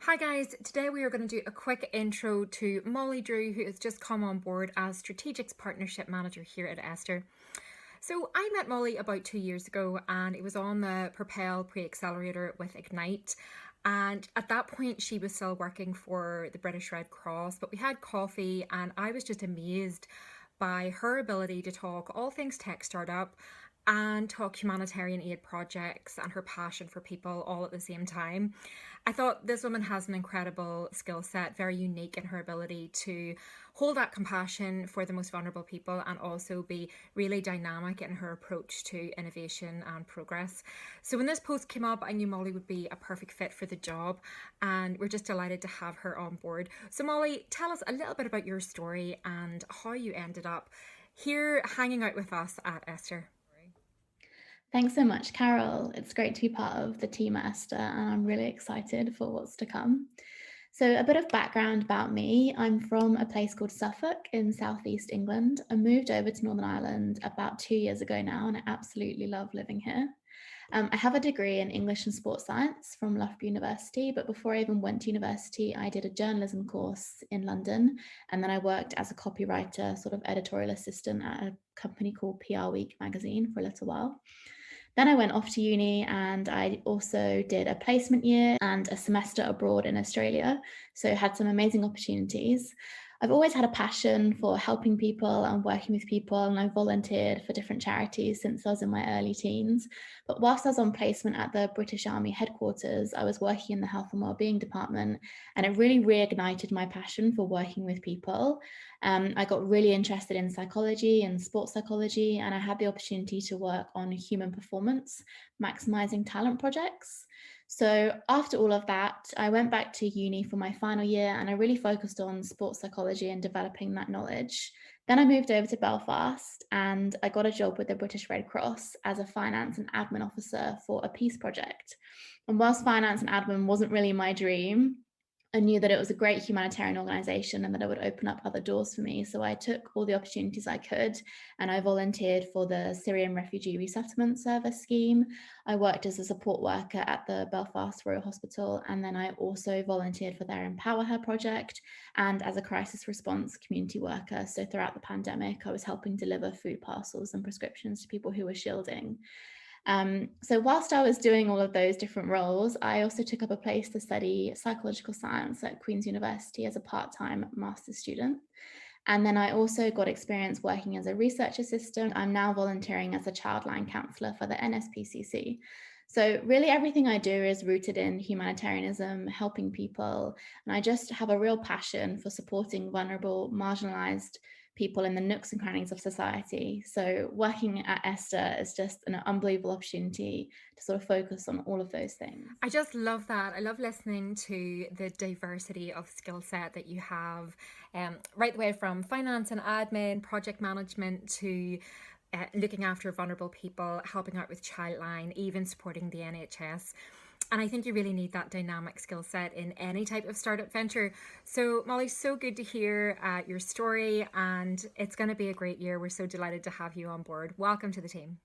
Hi guys, today we are going to do a quick intro to Mollie Drew, who has just come on board as Strategic Partnership Manager here at ESTHER. So I met Mollie about 2 years ago and it was on the Propel Pre-Accelerator with Ignite. And at that point she was still working for the British Red Cross, but we had coffee and I was just amazed by her ability to talk all things tech startup and talk humanitarian aid projects and her passion for people all at the same time. I thought this woman has an incredible skill set, very unique in her ability to hold that compassion for the most vulnerable people and also be really dynamic in her approach to innovation and progress. So when this post came up, I knew Mollie would be a perfect fit for the job and we're just delighted to have her on board. So Mollie, tell us a little bit about your story and how you ended up here hanging out with us at ESTHER. Thanks so much, Carol. It's great to be part of the team at ESTHER, and I'm really excited for what's to come. So a bit of background about me. I'm from a place called Suffolk in southeast England. I moved over to Northern Ireland about 2 years ago now, and I absolutely love living here. I have a degree in English and Sports Science from Loughborough University, but before I even went to university, I did a journalism course in London, and then I worked as a copywriter, sort of editorial assistant at a company called PR Week magazine for a little while. Then I went off to uni and I also did a placement year and a semester abroad in Australia. So had some amazing opportunities. I've always had a passion for helping people and working with people, and I volunteered for different charities since I was in my early teens. But whilst I was on placement at the British Army headquarters, I was working in the health and wellbeing department, and it really reignited my passion for working with people. I got really interested in psychology and sports psychology, and I had the opportunity to work on human performance, maximizing talent projects. So after all of that, I went back to uni for my final year and I really focused on sports psychology and developing that knowledge. Then I moved over to Belfast and I got a job with the British Red Cross as a finance and admin officer for a peace project. And whilst finance and admin wasn't really my dream, I knew that it was a great humanitarian organization and that it would open up other doors for me. So I took all the opportunities I could and I volunteered for the Syrian Refugee Resettlement Service scheme. I worked as a support worker at the Belfast Royal Hospital, and then I also volunteered for their Empower Her project and as a crisis response community worker. So throughout the pandemic, I was helping deliver food parcels and prescriptions to people who were shielding. So whilst I was doing all of those different roles, I also took up a place to study psychological science at Queen's University as a part-time master's student. And then I also got experience working as a research assistant. I'm now volunteering as a childline counsellor for the NSPCC. So really everything I do is rooted in humanitarianism, helping people, and I just have a real passion for supporting vulnerable, marginalised people in the nooks and crannies of society. So working at ESTHER is just an unbelievable opportunity to sort of focus on all of those things. I just love that. I love listening to the diversity of skill set that you have, right the way from finance and admin, project management to looking after vulnerable people, helping out with Childline, even supporting the NHS. And I think you really need that dynamic skill set in any type of startup venture. So, Molly, so good to hear your story, and it's going to be a great year. We're so delighted to have you on board. Welcome to the team.